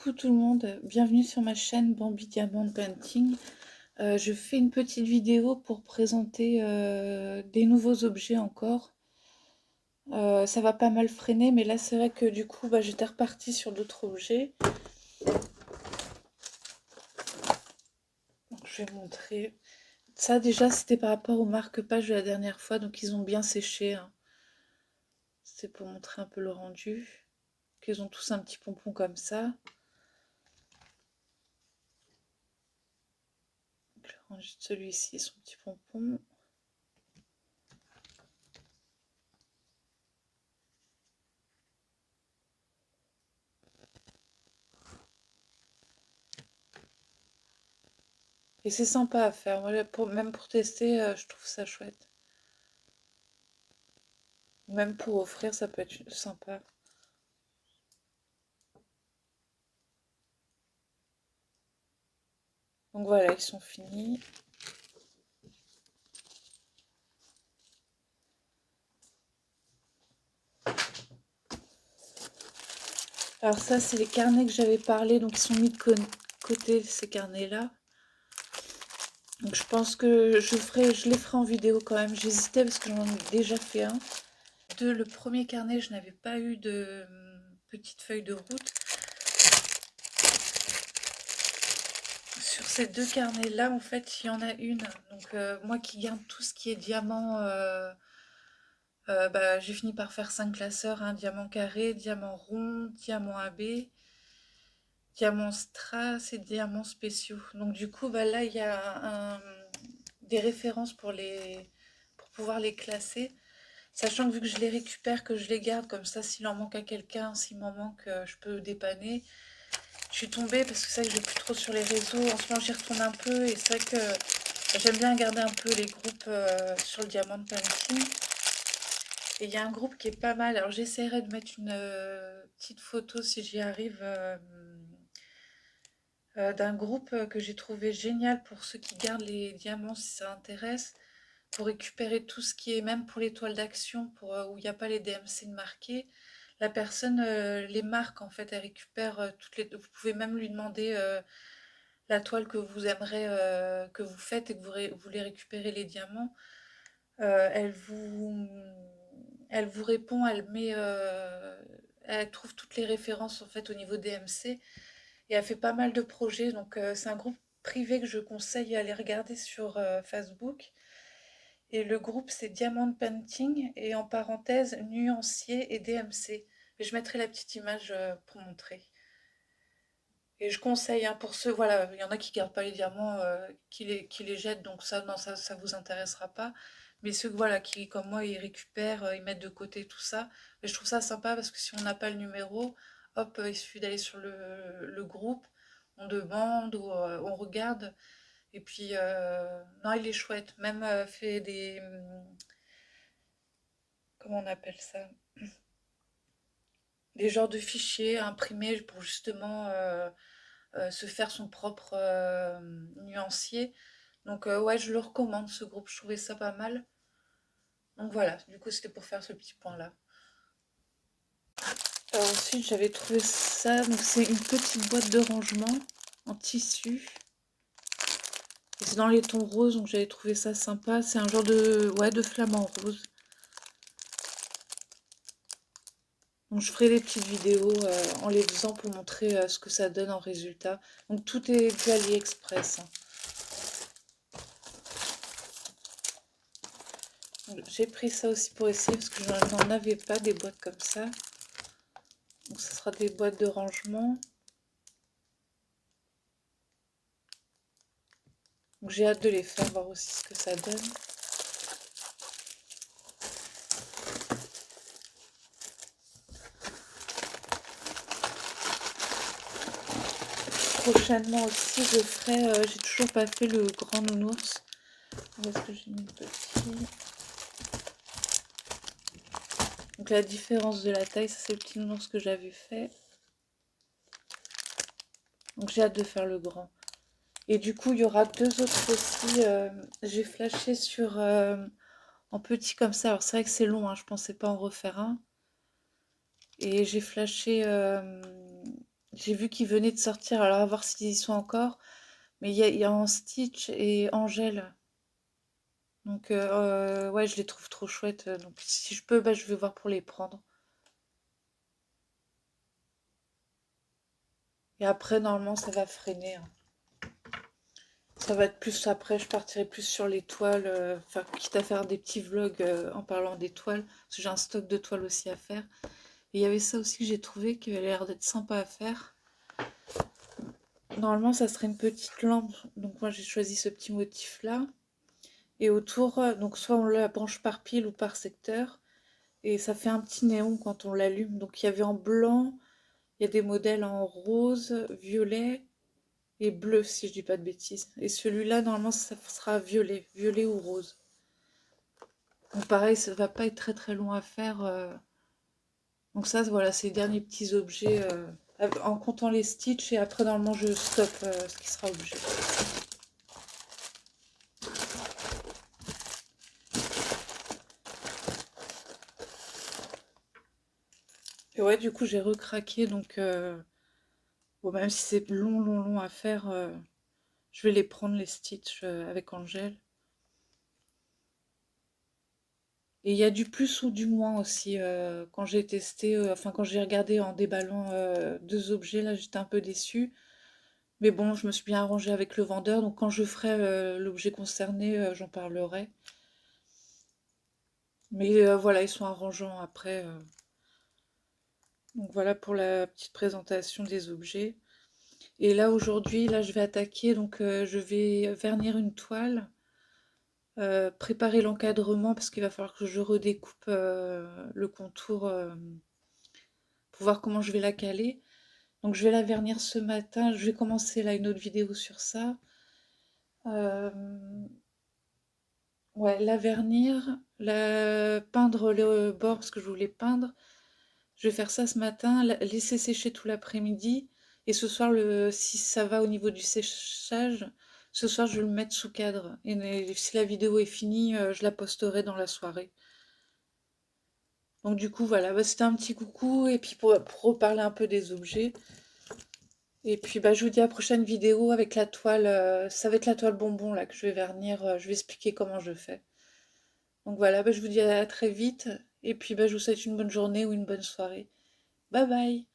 Coucou tout le monde, bienvenue sur ma chaîne Bambi Diamond Painting. Je fais une petite vidéo pour présenter des nouveaux objets encore. Ça va pas mal freiner, mais là c'est vrai que du coup j'étais repartie sur d'autres objets. Donc, je vais montrer. Ça déjà c'était par rapport au marque-page de la dernière fois, donc ils ont bien séché, hein. C'est pour montrer un peu le rendu. Qu'ils ont tous un petit pompon comme ça. Donc, le rendu de celui-ci, son petit pompon. Et c'est sympa à faire. Moi, même pour tester, je trouve ça chouette. Même pour offrir, ça peut être sympa. Donc voilà, ils sont finis. Alors ça, c'est les carnets que j'avais parlé, donc ils sont mis de côté, ces carnets-là. Donc je pense que je les ferai en vidéo quand même. J'hésitais parce que j'en ai déjà fait un. Le premier carnet, je n'avais pas eu de petite feuille de route. Sur ces deux carnets-là, en fait, il y en a une. Donc moi qui garde tout ce qui est diamant, j'ai fini par faire 5 classeurs, hein, diamant carré, diamant rond, diamant AB, diamant strass et diamants spéciaux. Donc du coup, là, il y a des références pour pouvoir les classer. Sachant que vu que je les récupère, que je les garde, comme ça, s'il en manque à quelqu'un, s'il m'en manque, je peux dépanner. Je suis tombée parce que c'est vrai que je vais plus trop sur les réseaux. En ce moment, j'y retourne un peu et c'est vrai que j'aime bien garder un peu les groupes sur le diamant de painting. Et il y a un groupe qui est pas mal. Alors j'essaierai de mettre une petite photo si j'y arrive d'un groupe que j'ai trouvé génial pour ceux qui gardent les diamants si ça intéresse. Pour récupérer tout ce qui est, même pour les toiles d'action, où il n'y a pas les DMC de marquer. La personne les marque en fait, elle récupère toutes les. Vous pouvez même lui demander la toile que vous aimerez, que vous faites et que vous voulez récupérer les diamants. Euh, elle vous, elle vous répond, elle trouve toutes les références en fait au niveau DMC et elle fait pas mal de projets. Donc c'est un groupe privé que je conseille à aller regarder sur Facebook. Et le groupe c'est Diamond Painting et en parenthèse nuancier et DMC. Et je mettrai la petite image pour montrer. Et je conseille, hein, pour ceux, voilà, il y en a qui gardent pas les diamants, qui les jettent, donc ça, non, ça vous intéressera pas. Mais ceux, voilà, qui, comme moi, ils récupèrent, ils mettent de côté tout ça. Et je trouve ça sympa parce que si on n'a pas le numéro, hop, il suffit d'aller sur le groupe, on demande ou on regarde. Et puis, non, il est chouette. Même fait des, comment on appelle ça? Des genres de fichiers imprimés pour justement se faire son propre nuancier. Donc ouais, je le recommande ce groupe, je trouvais ça pas mal. Donc voilà, du coup c'était pour faire ce petit point là. Alors ensuite j'avais trouvé ça, donc c'est une petite boîte de rangement en tissu. Et c'est dans les tons roses, donc j'avais trouvé ça sympa. C'est un genre de, ouais, de flamant rose. Donc je ferai des petites vidéos en les faisant pour montrer ce que ça donne en résultat. Donc tout est du AliExpress, hein. J'ai pris ça aussi pour essayer parce que je n'en avais pas des boîtes comme ça. Donc ce sera des boîtes de rangement. Donc j'ai hâte de les faire, voir aussi ce que ça donne. Prochainement aussi, je ferai, j'ai toujours pas fait le grand nounours. Où est-ce que j'ai mis le petit? Donc la différence de la taille, ça c'est le petit nounours que j'avais fait. Donc j'ai hâte de faire le grand. Et du coup, il y aura deux autres aussi. J'ai flashé sur en petit comme ça. Alors c'est vrai que c'est long, hein, je pensais pas en refaire un. Et j'ai flashé J'ai vu qu'ils venaient de sortir, alors à voir s'ils y sont encore. Mais il y a en Stitch et Angèle. Donc, ouais, je les trouve trop chouettes. Donc, si je peux, bah, je vais voir pour les prendre. Et après, normalement, ça va freiner, hein. Ça va être plus après, je partirai plus sur les toiles. Enfin, quitte à faire des petits vlogs en parlant des toiles. Parce que j'ai un stock de toiles aussi à faire. Et il y avait ça aussi que j'ai trouvé qui avait l'air d'être sympa à faire. Normalement, ça serait une petite lampe. Donc, moi, j'ai choisi ce petit motif-là. Et autour, donc soit on la branche par pile ou par secteur. Et ça fait un petit néon quand on l'allume. Donc il y avait en blanc, il y a des modèles en rose, violet et bleu, si je dis pas de bêtises. Et celui-là, normalement, ça sera violet, violet ou rose. Donc pareil, ça va pas être très très long à faire. Donc ça, voilà, c'est les derniers petits objets en comptant les stitches. Et après, normalement, je stoppe ce qui sera objet. Et ouais, du coup, j'ai recraqué. Donc, bon, même si c'est long, long, long à faire, je vais les prendre, les stitches, avec Angèle. Et il y a du plus ou du moins aussi. Quand j'ai testé, enfin quand j'ai regardé en déballant deux objets, là j'étais un peu déçue. Mais bon, je me suis bien arrangée avec le vendeur, donc quand je ferai l'objet concerné, j'en parlerai. Mais voilà, ils sont arrangeants après. Donc voilà pour la petite présentation des objets. Et là aujourd'hui, là je vais attaquer, donc je vais vernir une toile, préparer l'encadrement parce qu'il va falloir que je redécoupe le contour pour voir comment je vais la caler. Donc je vais la vernir ce matin. Je vais commencer là une autre vidéo sur ça. Euh, ouais, la vernir, la peindre le bord parce que je voulais peindre. Je vais faire ça ce matin, laisser sécher tout l'après-midi. Et ce soir, si ça va au niveau du séchage, ce soir je vais le mettre sous cadre. Et si la vidéo est finie, je la posterai dans la soirée. Donc du coup voilà, bah, c'était un petit coucou et puis pour reparler un peu des objets. Et puis bah, je vous dis à la prochaine vidéo avec la toile. Ça va être la toile bonbon là que je vais vernir. Je vais expliquer comment je fais. Donc voilà, bah, je vous dis à très vite. Et puis bah, je vous souhaite une bonne journée ou une bonne soirée. Bye bye!